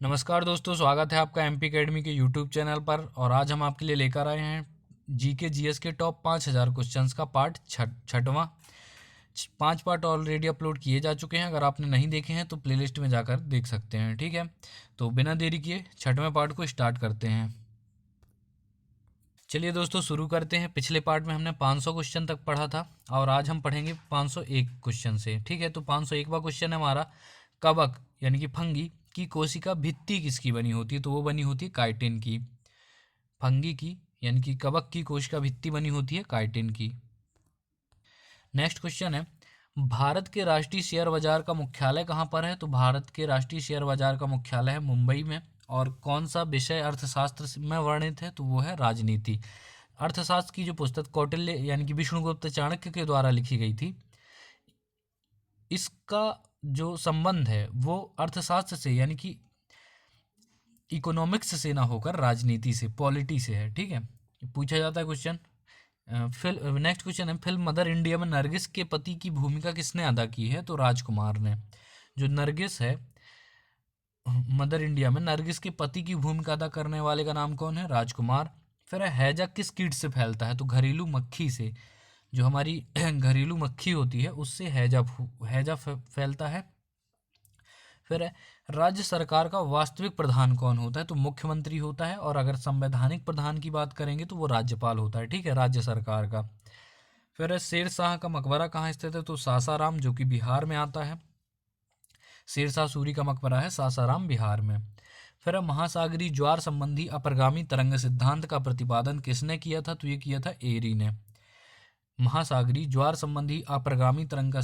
नमस्कार दोस्तों, स्वागत है आपका एमपी अकेडमी के यूट्यूब चैनल पर। और आज हम आपके लिए लेकर आए हैं जीके जीएस के टॉप 5000 क्वेश्चंस का पार्ट छठवां। 5 पार्ट ऑलरेडी अपलोड किए जा चुके हैं। अगर आपने नहीं देखे हैं तो प्लेलिस्ट में जाकर देख सकते हैं। ठीक है, तो बिना देरी किए छठवें पार्ट को स्टार्ट करते हैं। चलिए दोस्तों, शुरू करते हैं। पिछले पार्ट में हमने 500 क्वेश्चन तक पढ़ा था और आज हम पढ़ेंगे 501 क्वेश्चन से। ठीक है, तो 501वां क्वेश्चन है हमारा, कवक यानी कि फंगी की कोशिका भित्ति किसकी बनी होती है? तो वो बनी होती है काइटिन की। फंगी की यानी कि कवक की कोशिका भित्ति बनी होती है काइटिन की। नेक्स्ट क्वेश्चन है, भारत के राष्ट्रीय शेयर बाजार का मुख्यालय कहाँ पर है? तो भारत के राष्ट्रीय शेयर बाजार का मुख्यालय है मुंबई में। और कौन सा विषय अर्थशास्त्र में वर्णित है? तो वो है राजनीति। अर्थशास्त्र की जो पुस्तक कौटिल्य यानी कि विष्णुगुप्त चाणक्य के द्वारा लिखी गई थी, इसका जो संबंध है वो अर्थशास्त्र से यानी कि इकोनॉमिक्स से ना होकर राजनीति से, पॉलिटी से है। ठीक है, पूछा जाता है क्वेश्चन। फिल्म नेक्स्ट क्वेश्चन है, फिल्म मदर इंडिया में नरगिस के पति की भूमिका किसने अदा की है? तो राजकुमार ने। जो नरगिस है, मदर इंडिया में नरगिस के पति की भूमिका अदा करने वाले का नाम कौन है? राजकुमार। फिर हैजा किस कीट से फैलता है? तो घरेलू मक्खी से। जो हमारी घरेलू मक्खी होती है उससे हैजा फैलता है। फिर है, राज्य सरकार का वास्तविक प्रधान कौन होता है? तो मुख्यमंत्री होता है। और अगर संवैधानिक प्रधान की बात करेंगे तो वो राज्यपाल होता है। ठीक है, राज्य सरकार का। फिर है, शेर शाह का मकबरा कहाँ स्थित है? तो सासाराम, जो कि बिहार में आता है। शेर शाह सूरी का मकबरा है सासाराम, बिहार में। फिर है, महासागरीय ज्वार संबंधी अपरगामी तरंग सिद्धांत का प्रतिपादन किसने किया था? तो ये किया था एरी ने। महासागरीय ज्वार संबंधी अपरगामी तरंग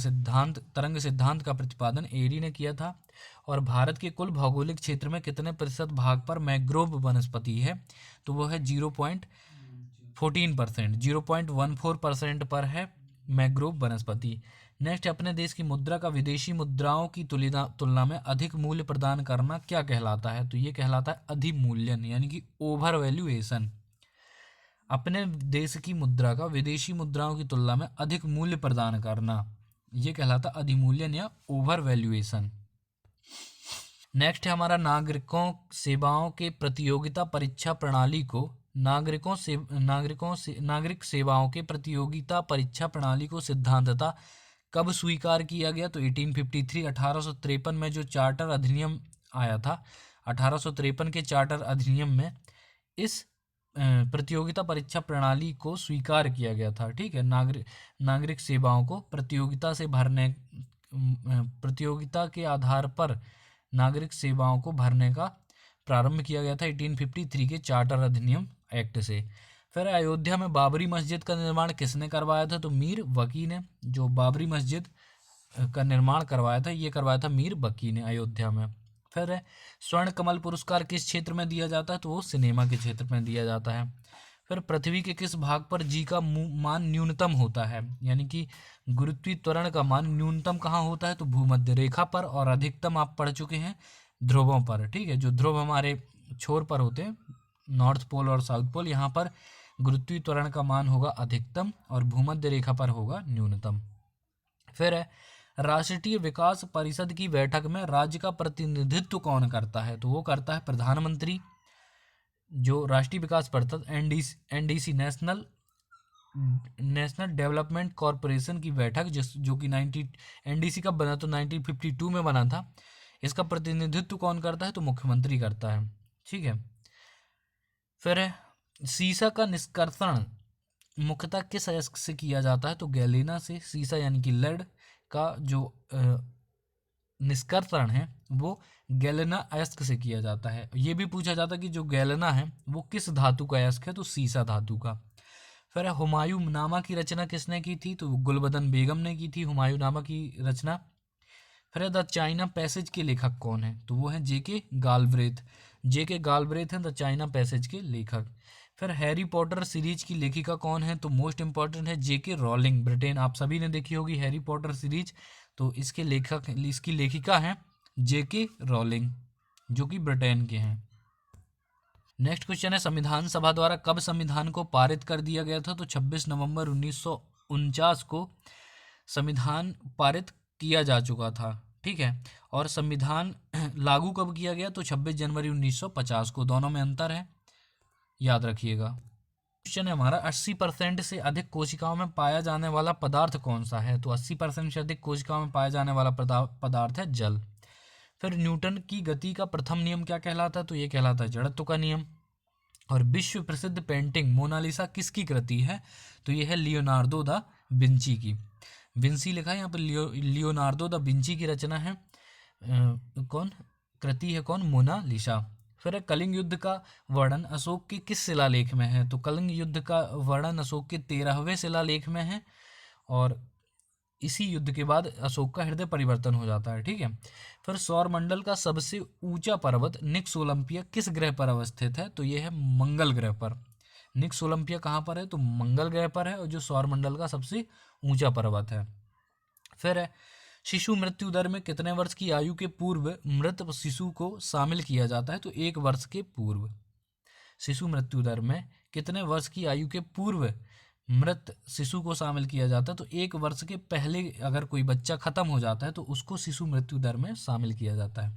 सिद्धांत का प्रतिपादन एरी ने किया था। और भारत के कुल भौगोलिक क्षेत्र में कितने प्रतिशत भाग पर मैंग्रोव वनस्पति है? तो वो है 0.14%, 0.14% पर है मैंग्रोव वनस्पति। नेक्स्ट, अपने देश की मुद्रा का विदेशी मुद्राओं की तुलना में अधिक मूल्य प्रदान करना क्या कहलाता है? तो ये कहलाता है अधिमूल्यन यानी कि ओवर वैल्यूएशन। अपने देश की मुद्रा का विदेशी मुद्राओं की तुलना में अधिक मूल्य प्रदान करना, ये कहलाता अधिमूल्यन या ओवर वैल्यूएशन। नेक्स्ट है हमारा, नागरिक सेवाओं के प्रतियोगिता परीक्षा प्रणाली को सिद्धांततः कब स्वीकार किया गया? तो 1853, 1853 में जो चार्टर अधिनियम आया था, 1853 के चार्टर अधिनियम में इस प्रतियोगिता परीक्षा प्रणाली को स्वीकार किया गया था। ठीक है, नागरिक सेवाओं को प्रतियोगिता के आधार पर नागरिक सेवाओं को भरने का प्रारंभ किया गया था 1853 के चार्टर अधिनियम एक्ट से। फिर अयोध्या में बाबरी मस्जिद का निर्माण किसने करवाया था? तो मीर वकी ने। जो बाबरी मस्जिद का निर्माण करवाया था, ये करवाया था मीर वकी ने अयोध्या में। फिर है, स्वर्ण कमल पुरस्कार किस क्षेत्र में दिया जाता है? तो वो सिनेमा के क्षेत्र में दिया जाता है। फिर पृथ्वी के किस भाग पर जी का मान न्यूनतम होता है? यानी कि गुरुत्वीय त्वरण का मान न्यूनतम कहाँ होता है? तो भूमध्य रेखा पर। और अधिकतम आप पढ़ चुके हैं ध्रुवों पर। ठीक है, जो ध्रुव हमारे छोर पर होते हैं, नॉर्थ पोल और साउथ पोल, यहाँ पर गुरुत्वीय त्वरण का मान होगा अधिकतम और भूमध्य रेखा पर होगा न्यूनतम। फिर है, राष्ट्रीय विकास परिषद की बैठक में राज्य का प्रतिनिधित्व कौन करता है? तो वो करता है प्रधानमंत्री। जो राष्ट्रीय विकास परिषद एनडीसी नेशनल डेवलपमेंट कॉरपोरेशन की बैठक, जो कि एनडीसी कब बना? तो 1952 में बना था। इसका प्रतिनिधित्व कौन करता है? तो मुख्यमंत्री करता है। ठीक है, फिर है, सीसा का निष्कर्षण मुख्यतः किस अयस्क से किया जाता है? तो गैलेना से। सीसा यानी कि लेड का जो निष्कर्षण है वो गैलेना अयस्क से किया जाता है। ये भी पूछा जाता है कि जो गैलेना है वो किस धातु का अयस्क है? तो सीसा धातु का। फिर हुमायूंनामा की रचना किसने की थी? तो गुलबदन बेगम ने की थी हुमायूंनामा की रचना। फिर द चाइना पैसेज के लेखक कौन है? तो वो है जेके गालब्रेथ। जेके गालब्रेथ हैं द चाइना पैसेज के लेखक। फिर हैरी पॉटर सीरीज की लेखिका कौन है? तो मोस्ट इंपॉर्टेंट है जेके रॉलिंग, ब्रिटेन। आप सभी ने देखी होगी हैरी पॉटर सीरीज, तो इसकी लेखिका हैं जेके रॉलिंग, जो कि ब्रिटेन के हैं। नेक्स्ट क्वेश्चन है, संविधान सभा द्वारा कब संविधान को पारित कर दिया गया था? तो 26 नवंबर 1949 को संविधान पारित किया जा चुका था। ठीक है। और संविधान लागू कब किया गया? तो 26 जनवरी 1950 को। दोनों में अंतर है, याद रखिएगा। क्वेश्चन है हमारा 80% से अधिक कोशिकाओं में पाया जाने वाला पदार्थ कौन सा है? तो 80% से अधिक कोशिकाओं में पाया जाने वाला पदार्थ है जल। फिर न्यूटन की गति का प्रथम नियम क्या कहलाता है? तो ये कहलाता है जड़त्व का नियम। और विश्व प्रसिद्ध पेंटिंग मोनालिसा किसकी कृति है? तो ये है लियोनार्डो दा विंची की। विंसी लिखा है यहाँ पर, लियोनार्डो दा विंची की रचना है। कौन कृति है? कौन? मोनालिसा। फिर है कलिंग युद्ध का वर्णन अशोक के किस शिलालेख में है? तो कलिंग युद्ध का वर्णन अशोक के 13वें शिलालेख में है। और इसी युद्ध के बाद अशोक का हृदय परिवर्तन हो जाता है, ठीक है। फिर सौरमंडल का सबसे ऊंचा पर्वत निक्स ओलंपिया किस ग्रह पर अवस्थित है? तो ये है मंगल ग्रह पर। निक्स ओलंपिया कहाँ पर है? तो मंगल ग्रह पर है, और जो सौरमंडल का सबसे ऊंचा पर्वत है। फिर है शिशु मृत्यु दर में कितने वर्ष की आयु के पूर्व मृत शिशु को शामिल किया जाता है? तो 1 वर्ष के पूर्व। शिशु मृत्यु दर में कितने वर्ष की आयु के पूर्व मृत शिशु को शामिल किया जाता है? तो 1 वर्ष के पहले अगर कोई बच्चा खत्म हो जाता है तो उसको शिशु मृत्यु दर में शामिल किया जाता है।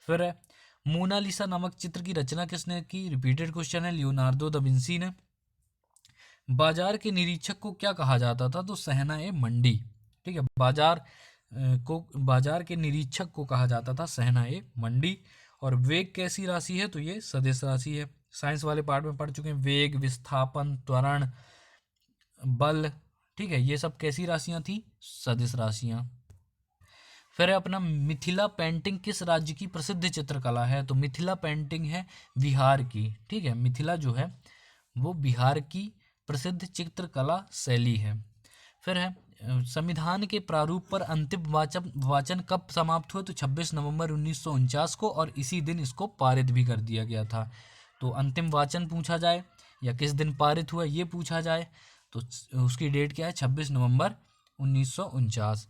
फिर है मोनालिसा नामक चित्र की रचना किसने की? रिपीटेड क्वेश्चन है, लियोनार्डो दा विंसी ने। बाजार के निरीक्षक को क्या कहा जाता था? तो सहना मंडी, ठीक है। बाजार के निरीक्षक को कहा जाता था सहना मंडी। और वेग कैसी राशि है? तो ये सदिश राशि है। साइंस वाले पार्ट में पढ़ चुके हैं, वेग, विस्थापन, त्वरण, बल, ठीक है, ये सब कैसी राशियां थी? सदिश राशियां। फिर अपना मिथिला पेंटिंग किस राज्य की प्रसिद्ध चित्रकला है? तो मिथिला पेंटिंग है बिहार की, ठीक है। मिथिला जो है वो बिहार की प्रसिद्ध चित्रकला शैली है। फिर है संविधान के प्रारूप पर अंतिम वाचन कब समाप्त हुआ? तो 26 नवंबर 1949 को, और इसी दिन इसको पारित भी कर दिया गया था। तो अंतिम वाचन पूछा जाए या किस दिन पारित हुआ ये पूछा जाए तो उसकी डेट क्या है? 26 नवंबर 1949।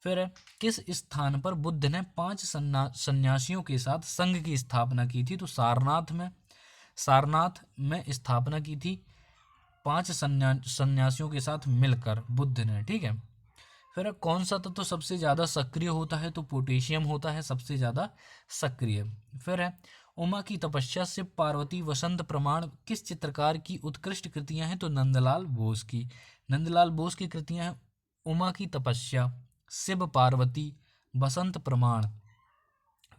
फिर है किस स्थान पर बुद्ध ने 5 सन्यासियों के साथ संघ की स्थापना की थी? तो सारनाथ में स्थापना की थी 5 सन्यासियों के साथ मिलकर बुद्ध ने, ठीक है। फिर कौन सा तत्व सबसे ज़्यादा सक्रिय होता है? तो पोटेशियम होता है सबसे ज़्यादा सक्रिय। फिर है उमा की तपस्या से पार्वती वसंत प्रमाण किस चित्रकार की उत्कृष्ट कृतियां हैं? तो नंदलाल बोस की। नंदलाल बोस की कृतियां हैं उमा की तपस्या, शिव पार्वती, बसंत प्रमाण।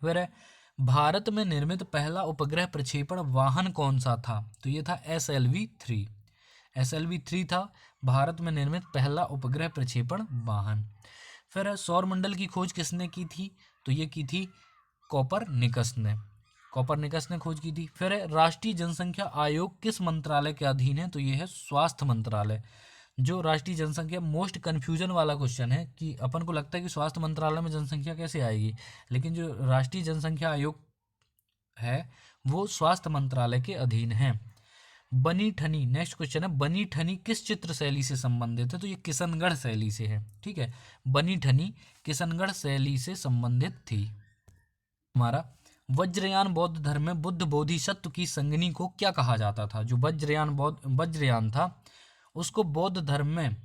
फिर है भारत में निर्मित पहला उपग्रह प्रक्षेपण वाहन कौन सा था? तो ये था SLV-3। SLV-3 था भारत में निर्मित पहला उपग्रह प्रक्षेपण वाहन। फिर सौरमंडल की खोज किसने की थी? तो ये की थी कोपरनिकस ने खोज की थी। फिर राष्ट्रीय जनसंख्या आयोग किस मंत्रालय के अधीन है? तो ये है स्वास्थ्य मंत्रालय। जो राष्ट्रीय जनसंख्या, मोस्ट कन्फ्यूजन वाला क्वेश्चन है कि अपन को लगता है कि स्वास्थ्य मंत्रालय में जनसंख्या कैसे आएगी, लेकिन जो राष्ट्रीय जनसंख्या आयोग है वो स्वास्थ्य मंत्रालय के अधीन है। बनी ठनी, नेक्स्ट क्वेश्चन है, बनी ठनी किस चित्र शैली से संबंधित है? तो ये किशनगढ़ शैली से है, ठीक है। बनी ठनी किशनगढ़ शैली से संबंधित थी। हमारा वज्रयान बौद्ध धर्म में बुद्ध बोधिसत्व की संगनी को क्या कहा जाता था? जो वज्रयान था उसको बौद्ध धर्म में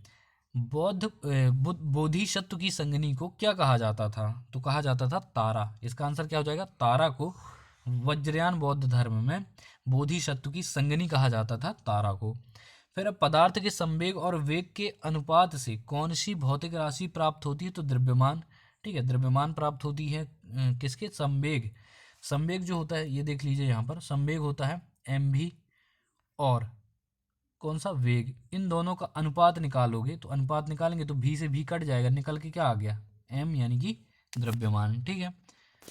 बोधिसत्व की संगनी को क्या कहा जाता था? तो कहा जाता था तारा। इसका आंसर क्या हो जाएगा? तारा को वज्रयान बौद्ध धर्म में बोधिसत्व की संगनी कहा जाता था, तारा को। फिर अब पदार्थ के संवेग और वेग के अनुपात से कौन सी भौतिक राशि प्राप्त होती है? तो द्रव्यमान, ठीक है, द्रव्यमान प्राप्त होती है। किसके? संवेग जो होता है ये देख लीजिए, यहाँ पर संवेग होता है mv, और कौन सा? वेग। इन दोनों का अनुपात निकालोगे तो अनुपात निकालेंगे तो v से v कट जाएगा, निकल के क्या आ गया? m, यानी कि द्रव्यमान, ठीक है।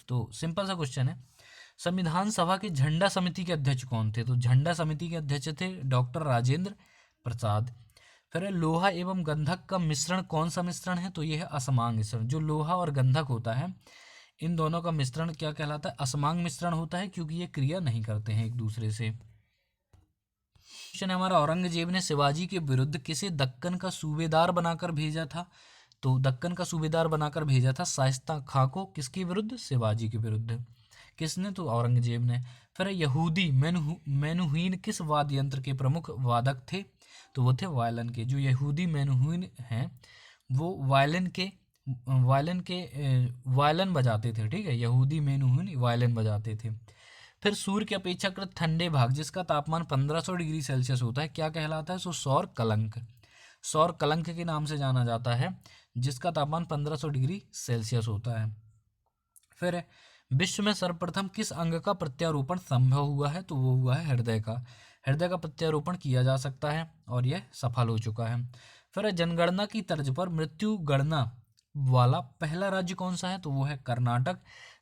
तो सिंपल सा क्वेश्चन है। संविधान सभा के झंडा समिति के अध्यक्ष कौन थे? तो झंडा समिति के अध्यक्ष थे डॉक्टर राजेंद्र प्रसाद। फिर लोहा एवं गंधक का मिश्रण कौन सा मिश्रण है? तो ये है असमांग मिश्रण। जो लोहा और गंधक होता है इन दोनों का मिश्रण क्या कहलाता है? असमांग मिश्रण होता है, क्योंकि ये क्रिया नहीं करते हैं एक दूसरे से। क्वेश्चन है हमारा, औरंगजेब ने शिवाजी के विरुद्ध किसे दक्कन का सूबेदार बनाकर भेजा था? तो दक्कन का सूबेदार बनाकर भेजा था शाइस्ता खां को। किसके विरुद्ध? शिवाजी के विरुद्ध। किसने? तो औरंगजेब ने। फिर यहूदी मेनुहीन किस वाद्य यंत्र के प्रमुख वादक थे? तो वो थे वायलिन के। जो यहूदी मेनुहीन हैं वो वायलिन के वायलिन बजाते थे, ठीक है, यहूदी मेनून वायलिन बजाते थे। फिर सूर्य के अपेक्षाकृत ठंडे भाग जिसका तापमान 1500 डिग्री सेल्सियस होता है क्या कहलाता है? सो सौर कलंक। सौर कलंक के नाम से जाना जाता है, जिसका तापमान 1500 डिग्री सेल्सियस होता है। फिर विश्व में सर्वप्रथम किस अंग का प्रत्यारोपण संभव हुआ है? तो वो हुआ है हृदय का। हृदय का प्रत्यारोपण किया जा सकता है और यह सफल हो चुका है। फिर जनगणना की तर्ज पर मृत्यु गणना वाला पहला राज्य कौन सा है? तो वो है कर्नाटक।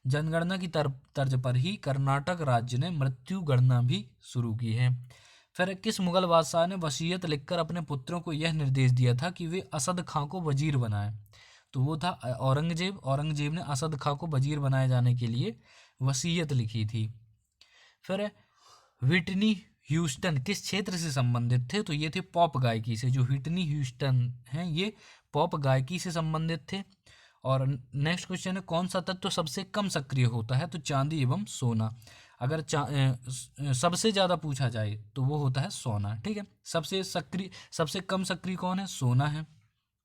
जनगणना की तर्ज पर ही कर्नाटक राज्य ने मृत्यु गणना भी शुरू की है। फिर किस मुगल बादशाह ने वसीयत लिखकर अपने पुत्रों को यह निर्देश दिया था कि वे असद खां को वजीर बनाएं? तो वो था औरंगजेब। औरंगजेब ने असद खां को वजीर बनाए जाने के लिए वसीयत लिखी थी। फिर व्हिटनी ह्यूस्टन किस क्षेत्र से संबंधित थे? तो ये थे पॉप गायकी से। जो व्हिटनी ह्यूस्टन हैं ये पॉप गायकी से संबंधित थे। और नेक्स्ट क्वेश्चन है कौन सा तत्व सबसे कम सक्रिय होता है? तो चांदी एवं सोना। अगर सबसे ज़्यादा पूछा जाए तो वो होता है सोना, ठीक है। सबसे कम सक्रिय कौन है? सोना है।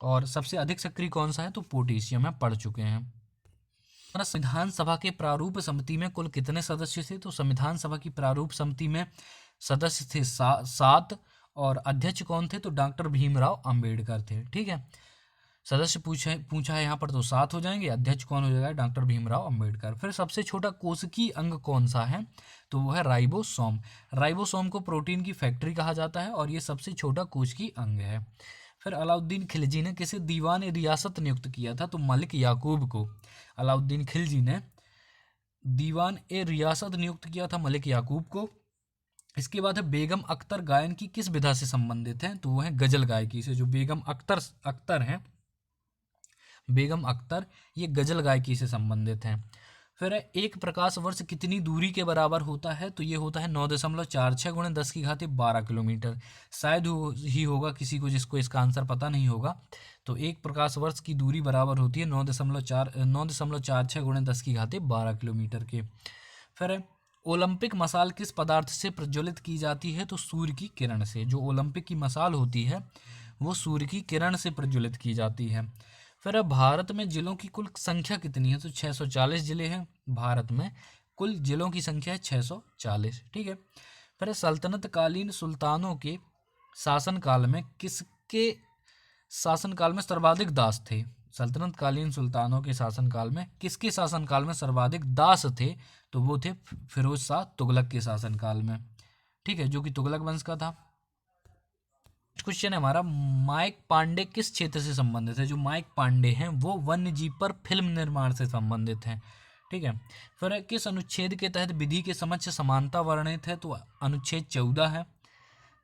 और सबसे अधिक सक्रिय कौन सा है? तो पोटेशियम है, पढ़ चुके हैं। हमारा संविधान सभा के प्रारूप समिति में कुल कितने सदस्य थे? तो संविधान सभा की प्रारूप समिति में सदस्य थे 7 और अध्यक्ष कौन थे? तो डॉक्टर भीमराव अंबेडकर थे, ठीक है। सदस्य पूछा है यहाँ पर तो 7 हो जाएंगे। अध्यक्ष कौन हो जाएगा? डॉक्टर भीमराव अंबेडकर। फिर सबसे छोटा कोशिकीय अंग कौन सा है? तो वो है राइबोसोम। राइबोसोम को प्रोटीन की फैक्ट्री कहा जाता है और ये सबसे छोटा कोशिकीय अंग है। फिर अलाउद्दीन खिलजी ने किसे दीवान रियासत नियुक्त किया था? तो मलिक याकूब को। अलाउद्दीन खिलजी ने दीवान ए रियासत नियुक्त किया था मलिक याकूब को। इसके बाद है बेगम अख्तर गायन की किस विधा से संबंधित है? तो वो है गजल गायकी से। जो बेगम अख्तर हैं, बेगम अख्तर, ये गजल गायकी से संबंधित हैं। फिर एक प्रकाश वर्ष कितनी दूरी के बराबर होता है? तो ये होता है 9.46 गुणे 10⁻12 किलोमीटर। शायद ही होगा किसी को जिसको इसका आंसर पता नहीं होगा। तो एक प्रकाश वर्ष की दूरी बराबर होती है 9.46 गुणे 10⁻12 किलोमीटर के। फिर ओलंपिक मसाल किस पदार्थ से प्रज्वलित की जाती है? तो सूर्य की किरण से। जो ओलंपिक की मसाल होती है वो सूर्य की किरण से प्रज्वलित की जाती है। फिर अब भारत में जिलों की कुल संख्या कितनी है? तो 640 जिले हैं भारत में। कुल जिलों की संख्या है 640, ठीक है। फिर सल्तनत कालीन सुल्तानों के शासनकाल में किसके शासनकाल में सर्वाधिक दास थे? सल्तनत कालीन सुल्तानों के शासनकाल में किसके शासनकाल में सर्वाधिक दास थे? तो वो थे फिरोज शाह तुगलक के शासनकाल में, ठीक है, जो कि तुगलक वंश का था। क्वेश्चन है हमारा माइक पांडे किस क्षेत्र से संबंधित है? जो माइक पांडे हैं वो वन्य जीव पर फिल्म निर्माण से संबंधित हैं, ठीक है। फिर किस अनुच्छेद के तहत विधि के समक्ष समानता वर्णित है? तो अनुच्छेद 14 है।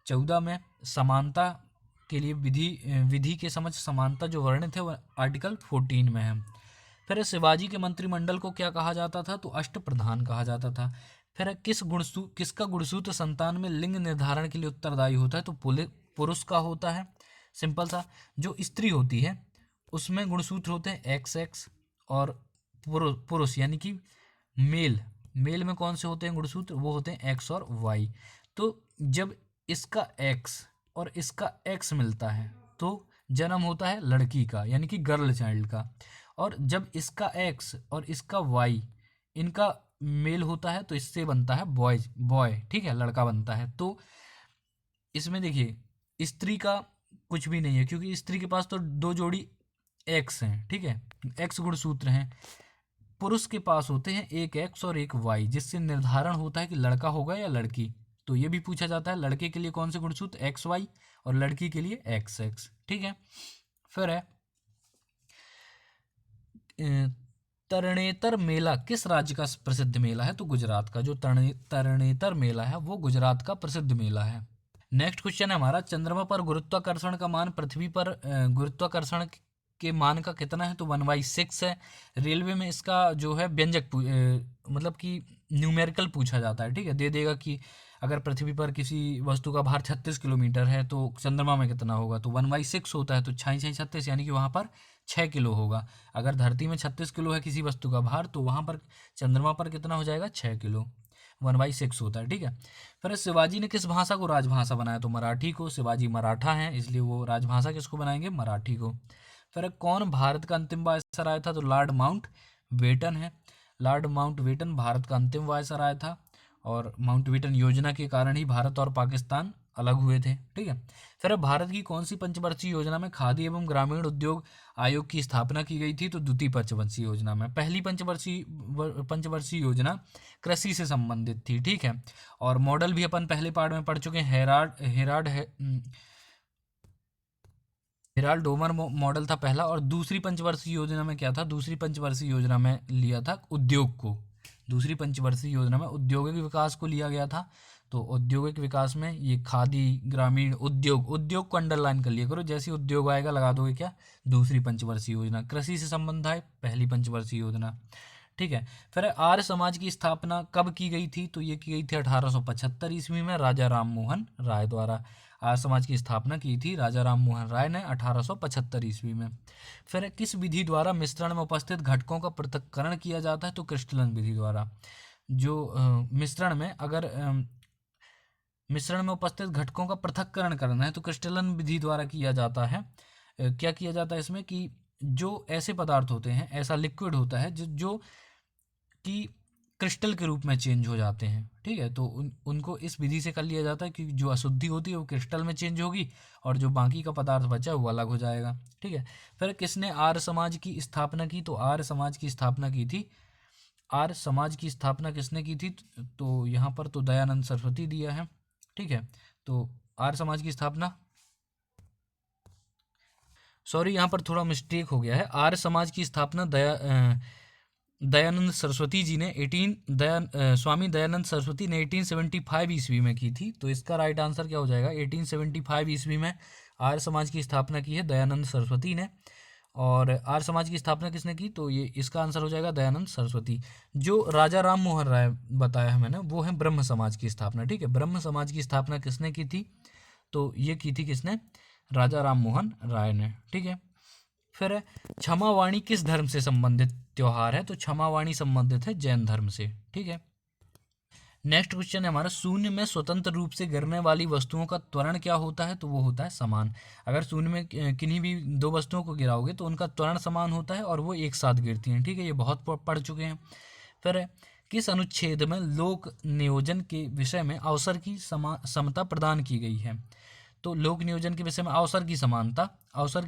14 में समानता के लिए विधि के समक्ष समानता जो वर्णित है वो आर्टिकल 14 में है। फिर शिवाजी के मंत्रिमंडल को क्या कहा जाता था? तो अष्टप्रधान कहा जाता था। फिर किसका गुणसूत्र संतान में लिंग निर्धारण के लिए उत्तरदायी होता है? तो पुरुष का होता है। सिंपल सा। जो स्त्री होती है उसमें गुणसूत्र होते हैं XX और पुरुष यानी कि मेल में कौन से होते हैं गुणसूत्र? वो होते हैं X और Y। तो जब इसका X और इसका X मिलता है तो जन्म होता है लड़की का यानी कि गर्ल चाइल्ड का। और जब इसका X और इसका Y इनका मेल होता है तो इससे बनता है बॉय, ठीक है, लड़का बनता है। तो इसमें देखिए स्त्री का कुछ भी नहीं है क्योंकि स्त्री के पास तो 2 जोड़ी X हैं, ठीक है, X गुणसूत्र हैं। पुरुष के पास होते हैं एक X और एक Y, जिससे निर्धारण होता है कि लड़का होगा या लड़की। तो ये भी पूछा जाता है लड़के के लिए कौन से गुणसूत्र XY और लड़की के लिए XX, ठीक है। फिर है तरणेतर मेला किस राज्य का प्रसिद्ध मेला है? तो गुजरात का। जो तरणेतर मेला है वो गुजरात का प्रसिद्ध मेला है। नेक्स्ट क्वेश्चन है हमारा चंद्रमा पर गुरुत्वाकर्षण का मान पृथ्वी पर गुरुत्वाकर्षण के मान का कितना है? तो 1/6 है। रेलवे में इसका जो है व्यंजक मतलब कि न्यूमेरिकल पूछा जाता है, ठीक है, दे देगा कि अगर पृथ्वी पर किसी वस्तु का भार 36 किलोमीटर है तो चंद्रमा में कितना होगा? तो 1/6 होता है। तो 6×6 यानी कि वहाँ पर 6 किलो होगा। अगर धरती में 36 किलो है किसी वस्तु का भार तो वहाँ पर चंद्रमा पर कितना हो जाएगा? 6 किलो। 1/6 होता है, ठीक है। फिर शिवाजी ने किस भाषा को राजभाषा बनाया? तो मराठी को। शिवाजी मराठा हैं इसलिए वो राजभाषा किसको बनाएंगे? मराठी को। फिर कौन भारत का अंतिम वायसराय था? तो लॉर्ड माउंट बेटन है। लॉर्ड माउंट बेटन भारत का अंतिम वायसराय था और माउंट बेटन योजना के कारण ही भारत और पाकिस्तान अलग हुए थे। ठीक है, फिर भारत की कौन सी पंचवर्षीय योजना में खादी एवं ग्रामीण उद्योग आयोग की स्थापना की गई थी? तो द्वितीय पंचवर्षीय योजना में। पहली पंचवर्षीय योजना कृषि से संबंधित थी। ठीक है, और मॉडल भी अपन पहले पार्ट में पढ़ चुके हैं। हेराल्ड डोमर मॉडल था पहला। और दूसरी पंचवर्षीय योजना में क्या था? दूसरी पंचवर्षीय योजना में लिया था उद्योग को। दूसरी पंचवर्षीय योजना में औद्योगिक विकास को लिया गया था। तो औद्योगिक विकास में ये खादी ग्रामीण उद्योग, उद्योग को अंडरलाइन कर लिया करो, जैसे उद्योग आएगा लगा दोगे क्या? दूसरी पंचवर्षीय योजना। कृषि से संबंध है पहली पंचवर्षीय योजना। ठीक है, फिर आर्य समाज की स्थापना कब की गई थी? तो ये की गई थी 1875 ईस्वी में राजा राम मोहन राय द्वारा। आर्य समाज की स्थापना की थी राजा राम मोहन राय ने 1875 ईस्वी में। फिर किस विधि द्वारा मिश्रण में उपस्थित घटकों का पृथक्करण किया जाता है? तो क्रिस्टलन विधि द्वारा। जो मिश्रण में अगर मिश्रण में उपस्थित घटकों का पृथक्करण करना है तो क्रिस्टलन विधि द्वारा किया जाता है। क्या किया जाता है इसमें कि जो ऐसे पदार्थ होते हैं, ऐसा लिक्विड होता है जो कि क्रिस्टल के रूप में चेंज हो जाते हैं। ठीक है, तो उनको इस विधि से कर लिया जाता है कि जो अशुद्धि होती है वो क्रिस्टल में चेंज होगी और जो बाकी का पदार्थ बचा है वो अलग हो जाएगा। ठीक है, फिर किसने आर्य समाज की स्थापना की? तो आर्य समाज की स्थापना की थी, आर्य समाज की स्थापना किसने की थी? तो यहाँ पर तो दयानंद सरस्वती दिया है। ठीक है, तो आर्य समाज की स्थापना, सॉरी यहाँ पर थोड़ा मिस्टेक हो गया है। आर्य समाज की स्थापना दयानंद सरस्वती जी ने स्वामी दयानंद सरस्वती ने 1875 ईस्वी में की थी। तो इसका राइट आंसर क्या हो जाएगा? 1875 ईस्वी में आर्य समाज की स्थापना की है दयानंद सरस्वती ने। और आर्य समाज की स्थापना किसने की? तो ये इसका आंसर हो जाएगा दयानंद सरस्वती। जो राजा राम मोहन राय बताया है मैंने, वो है ब्रह्म समाज की स्थापना। ठीक है, ब्रह्म समाज की स्थापना किसने की थी? तो ये की थी किसने? राजा राम मोहन राय ने। ठीक है, फिर क्षमावाणी किस धर्म से संबंधित त्योहार है? तो क्षमावाणी संबंधित है जैन धर्म से। ठीक है, नेक्स्ट क्वेश्चन है हमारा, शून्य में स्वतंत्र रूप से गिरने वाली वस्तुओं का त्वरण क्या होता है? तो वो होता है समान। अगर शून्य में किन्हीं भी दो वस्तुओं को गिराओगे तो उनका त्वरण समान होता है और वो एक साथ गिरती हैं। ठीक है, ये बहुत पढ़ चुके हैं। फिर किस अनुच्छेद में लोक नियोजन के विषय में अवसर की समता प्रदान की गई है? तो लोक नियोजन के विषय में अवसर की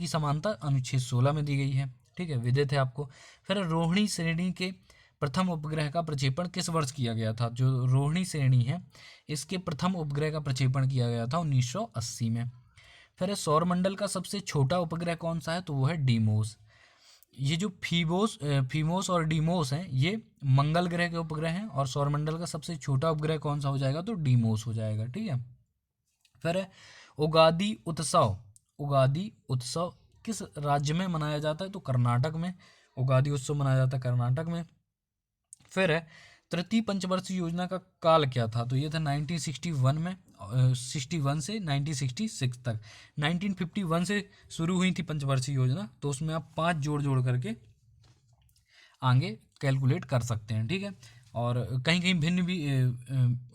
समानता अनुच्छेद 16 में दी गई है। ठीक है, विदित है आपको। फिर रोहिणी श्रेणी के प्रथम उपग्रह का प्रक्षेपण किस वर्ष किया गया था? जो रोहिणी श्रेणी है इसके प्रथम उपग्रह का प्रक्षेपण किया गया था 1980 में। फिर सौरमंडल का सबसे छोटा उपग्रह कौन सा है? तो वो है डीमोस। ये जो फीमोस और डीमोस हैं ये मंगल ग्रह के उपग्रह हैं और सौरमंडल का सबसे छोटा उपग्रह कौन सा हो जाएगा? तो डीमोस हो जाएगा। ठीक है, फिर उगादि उत्सव किस राज्य में मनाया जाता है? तो कर्नाटक में उगादि उत्सव मनाया जाता है, कर्नाटक में। फिर है तृतीय पंचवर्षीय योजना का काल क्या था? तो ये था 1961 में 61 से 1966 तक। 1951 से शुरू हुई थी पंचवर्षीय योजना, तो उसमें आप 5 जोड़ करके आगे कैलकुलेट कर सकते हैं। ठीक है, और कहीं कहीं भिन्न भी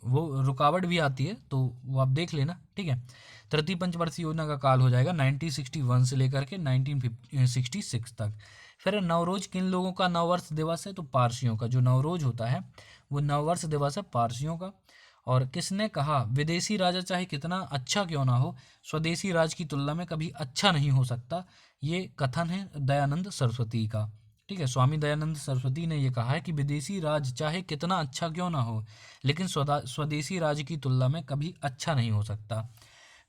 वो रुकावट भी आती है तो वो आप देख लेना। ठीक है, तृतीय पंचवर्षीय योजना का काल हो जाएगा 1961 से लेकर के 1966 तक। फिर नवरोज किन लोगों का नववर्ष दिवस है? तो पारसियों का। जो नवरोज होता है वो नववर्ष दिवस है पारसियों का। और किसने कहा विदेशी राजा चाहे कितना अच्छा क्यों ना हो स्वदेशी राज की तुलना में कभी अच्छा नहीं हो सकता? ये कथन है दयानंद सरस्वती का। ठीक है, स्वामी दयानंद सरस्वती ने ये कहा है कि विदेशी राज चाहे कितना अच्छा क्यों ना हो लेकिन स्वदेशी राज की तुलना में कभी अच्छा नहीं हो सकता।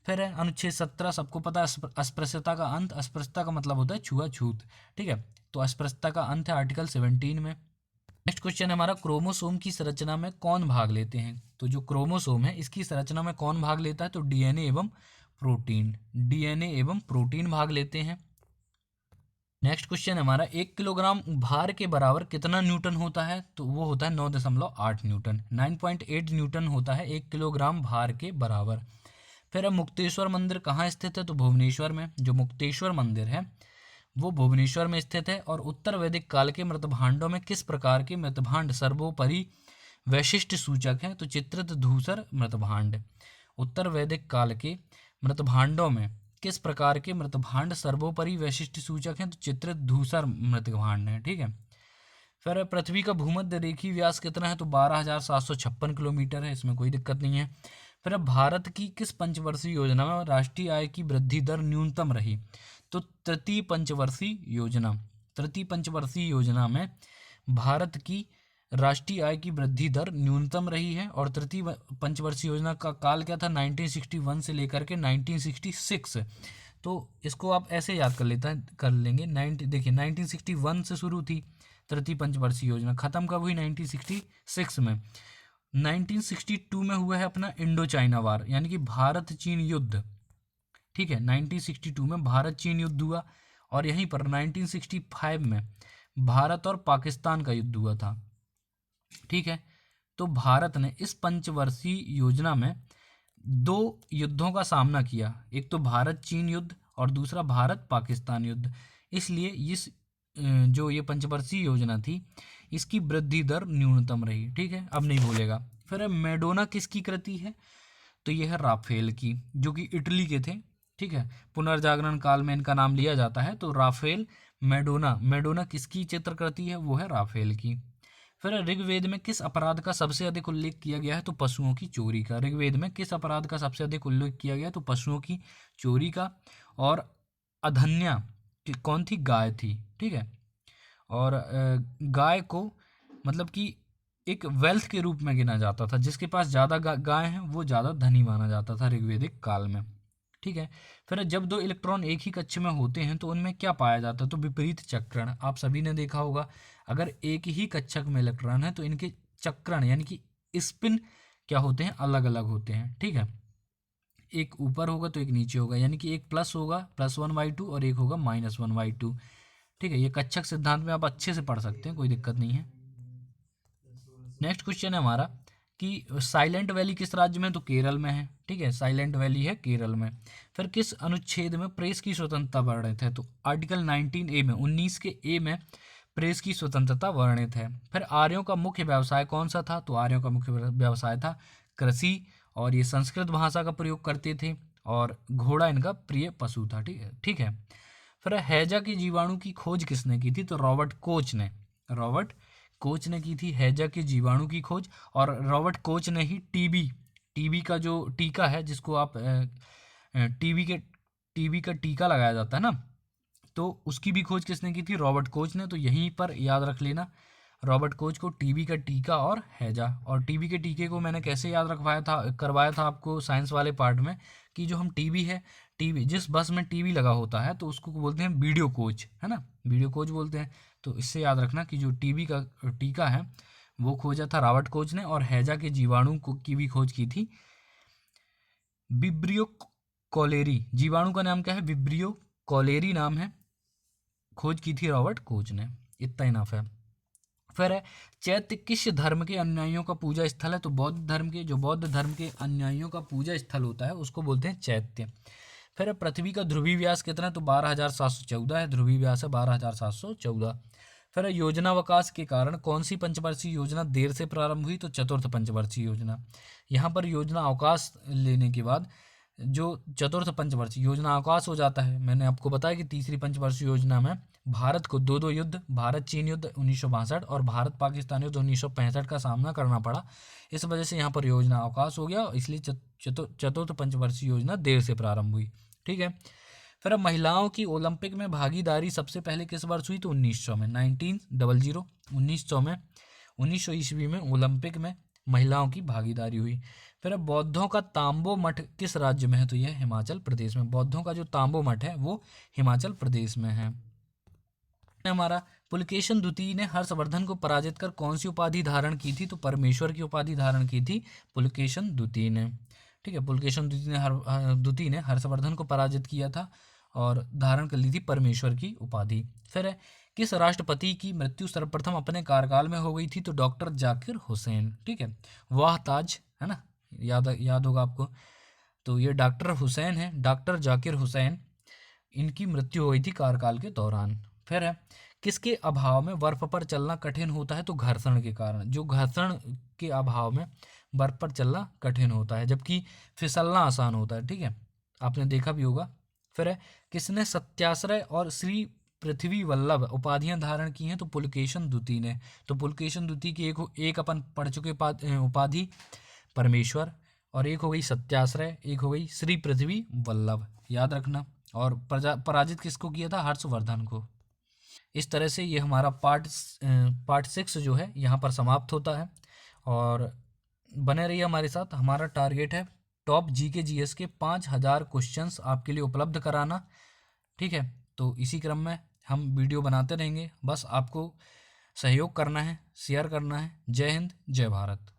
फिर है अनुच्छेद 17, सबको पता है अस्पृश्यता का अंत। अस्पृश्यता का मतलब होता है छुआछूत। ठीक है, तो अस्पृश्यता का अंत है आर्टिकल 17 में। नेक्स्ट क्वेश्चन है हमारा, क्रोमोसोम की संरचना में कौन भाग लेते हैं? तो जो क्रोमोसोम है इसकी संरचना में कौन भाग लेता है? तो डीएनए एवं प्रोटीन भाग लेते हैं। नेक्स्ट क्वेश्चन है हमारा, 1 किलोग्राम भार के बराबर कितना न्यूटन होता है? तो वो होता है 9.8 न्यूटन। 9.8 न्यूटन होता है 1 किलोग्राम भार के बराबर। फिर मुक्तेश्वर मंदिर कहाँ स्थित है? तो भुवनेश्वर में। जो मुक्तेश्वर मंदिर है वो भुवनेश्वर में स्थित है। और उत्तर वैदिक काल के मृतभांडों में किस प्रकार के मृतभांड सर्वोपरि वैशिष्ट सूचक हैं? तो चित्रित धूसर मृतभांड। उत्तर वैदिक काल के मृतभांडों में किस प्रकार के मृतभांड सर्वोपरि वैशिष्ट्य सूचक हैं? तो चित्रित धूसर मृतभांड है। ठीक है। फिर पृथ्वी का भूमध्य रेखीय व्यास कितना है? तो 12,756 किलोमीटर है, इसमें कोई दिक्कत नहीं है। फिर अब भारत की किस पंचवर्षीय योजना में राष्ट्रीय आय की वृद्धि दर न्यूनतम रही? तो तृतीय पंचवर्षीय योजना में भारत की राष्ट्रीय आय की वृद्धि दर न्यूनतम रही है। और तृतीय पंचवर्षीय योजना का काल क्या था? 1961 से लेकर के 1966। तो इसको आप ऐसे याद कर लेंगे। देखिए 1961 से शुरू थी तृतीय पंचवर्षीय योजना, खत्म कब हुई? 1966 में। 1962 में हुआ है अपना इंडो चाइना वार, यानी कि भारत चीन युद्ध। ठीक है, 1962 में भारत चीन युद्ध हुआ। और यहीं पर 1965 में भारत और पाकिस्तान का युद्ध हुआ था। ठीक है, तो भारत ने इस पंचवर्षीय योजना में 2 युद्धों का सामना किया, एक तो भारत चीन युद्ध और दूसरा भारत पाकिस्तान युद्ध। इसलिए इस जो ये पंचवर्षीय योजना थी इसकी वृद्धि दर न्यूनतम रही। ठीक है, अब नहीं भूलेगा। फिर मैडोना किसकी कृति है? तो यह है राफेल की, जो कि इटली के थे। ठीक है, पुनर्जागरण काल में इनका नाम लिया जाता है। तो राफेल मैडोना किसकी चित्रकृति है? वो है राफेल की। फिर ऋग्वेद में किस अपराध का सबसे अधिक उल्लेख किया गया है? तो पशुओं की चोरी का। ऋग्वेद में किस अपराध का सबसे अधिक उल्लेख किया गया? तो पशुओं की चोरी का। और अधन्या कौन थी? गाय थी। ठीक है, और गाय को मतलब कि एक वेल्थ के रूप में गिना जाता था, जिसके पास ज़्यादा गाय हैं वो ज़्यादा धनी माना जाता था ऋग्वेदिक काल में। ठीक है, फिर जब 2 इलेक्ट्रॉन एक ही कक्ष में होते हैं तो उनमें क्या पाया जाता है? तो विपरीत चक्रण। आप सभी ने देखा होगा, अगर एक ही कक्षक में इलेक्ट्रॉन है तो इनके चक्रण यानी कि स्पिन क्या होते हैं? अलग अलग होते हैं। ठीक है, एक ऊपर होगा तो एक नीचे होगा, यानी कि एक प्लस होगा +1/2 और एक होगा -1/2। ठीक है, ये कक्षक सिद्धांत में आप अच्छे से पढ़ सकते हैं, कोई दिक्कत नहीं है। नेक्स्ट क्वेश्चन है हमारा कि साइलेंट वैली किस राज्य में? तो केरल में है। ठीक है, साइलेंट वैली है केरल में। फिर किस अनुच्छेद में प्रेस की स्वतंत्रता वर्णित है? तो आर्टिकल 19A में, 19 के ए में प्रेस की स्वतंत्रता वर्णित है। फिर आर्यों का मुख्य व्यवसाय कौन सा था? तो आर्यों का मुख्य व्यवसाय था कृषि, और ये संस्कृत भाषा का प्रयोग करते थे, और घोड़ा इनका प्रिय पशु था। ठीक है, ठीक है। फिर हैजा के जीवाणु की खोज किसने की थी? तो रॉबर्ट कोच ने की थी हैजा के जीवाणु की खोज। और रॉबर्ट कोच ने ही टीबी का जो टीका है, जिसको आप टीबी का टीका लगाया जाता है ना, तो उसकी भी खोज किसने की थी? रॉबर्ट कोच ने। तो यहीं पर याद रख लेना, रॉबर्ट कोच को टीबी का टीका और हैजा। और टीबी के टीके को मैंने कैसे याद करवाया था आपको साइंस वाले पार्ट में, कि जो हम टीबी जिस बस में टीबी लगा होता है तो उसको बोलते हैं वीडियो कोच, है ना, वीडियो कोच बोलते हैं। तो इससे याद रखना कि जो टीबी का टीका है वो खोजा था रॉबर्ट कोच ने, और हैजा के जीवाणु की भी खोज की थी विब्रियो कॉलेरी। जीवाणु का नाम क्या है? विब्रियो कॉलेरी नाम है, खोज की थी रॉबर्ट कोच ने। इतना इनफ है। फिर है चैत्य किस धर्म के अनुयायियों का पूजा स्थल है? तो बौद्ध धर्म के अनुयायियों का पूजा स्थल होता है, उसको बोलते हैं चैत्य। फिर पृथ्वी का ध्रुवीय व्यास कितना है? तो 12,714 है, ध्रुवीय व्यास है 12,714। फिर योजनावकाश के कारण कौन सी पंचवर्षीय योजना देर से प्रारंभ हुई? तो चतुर्थ पंचवर्षीय योजना। यहाँ पर योजना अवकाश लेने के बाद जो चतुर्थ पंचवर्षीय योजना अवकाश हो जाता है। मैंने आपको बताया कि तीसरी पंचवर्षीय योजना में भारत को 2 युद्ध, भारत चीन युद्ध 1962 और भारत पाकिस्तान युद्ध 1965 का सामना करना पड़ा। इस वजह से यहाँ पर योजना अवकाश हो गया, इसलिए चतुर्थ पंचवर्षीय योजना देर से प्रारंभ हुई। ठीक है, फिर अब महिलाओं की ओलंपिक में भागीदारी सबसे पहले किस वर्ष हुई? तो 1900 में, 1900 में, 1900 ईस्वी में ओलंपिक में महिलाओं की भागीदारी हुई। फिर अब बौद्धों का तांबो मठ किस राज्य में है? तो यह हिमाचल प्रदेश में। बौद्धों का जो तांबो मठ है वो हिमाचल प्रदेश में है। हमारा पुलकेशन द्वितीय ने हर्षवर्धन को पराजित कर कौन सी उपाधि धारण की थी? तो परमेश्वर की उपाधि धारण की थी पुलकेशन द्वितीय ने। ठीक है, पुलकेशन द्वितीय ने हर्षवर्धन को पराजित किया था और धारण कर ली थी परमेश्वर की उपाधि। फिर किस राष्ट्रपति की मृत्यु सर्वप्रथम अपने कार्यकाल में हो गई थी? तो डॉक्टर जाकिर हुसैन। ठीक है, वाह ताज, है ना, याद होगा आपको। तो ये डॉक्टर हुसैन है, डॉक्टर जाकिर हुसैन, इनकी मृत्यु हुई थी कार्यकाल के दौरान। फिर है किसके अभाव में बर्फ पर चलना कठिन होता है? तो घर्षण के कारण। जो घर्षण के अभाव में बर्फ पर चलना कठिन होता है, जबकि फिसलना आसान होता है। ठीक है, आपने देखा भी होगा फिर है, किसने सत्याश्रय और श्री पृथ्वी वल्लभ उपाधियां धारण की हैं? तो पुलकेशन द्वितीय ने। तो पुलकेशन द्वितीय की एक अपन पढ़ चुके उपाधि परमेश्वर, और एक हो गई सत्याश्रय, एक हो गई श्री पृथ्वी वल्लभ, याद रखना। और पराजित किसको किया था? हर्षवर्धन को। इस तरह से ये हमारा पार्ट 6 जो है यहाँ पर समाप्त होता है। और बने रहिए हमारे साथ, हमारा टारगेट है टॉप जीके जीएस के 5000 क्वेश्चंस आपके लिए उपलब्ध कराना, ठीक है। तो इसी क्रम में हम वीडियो बनाते रहेंगे, बस आपको सहयोग करना है, शेयर करना है। जय हिंद, जय भारत।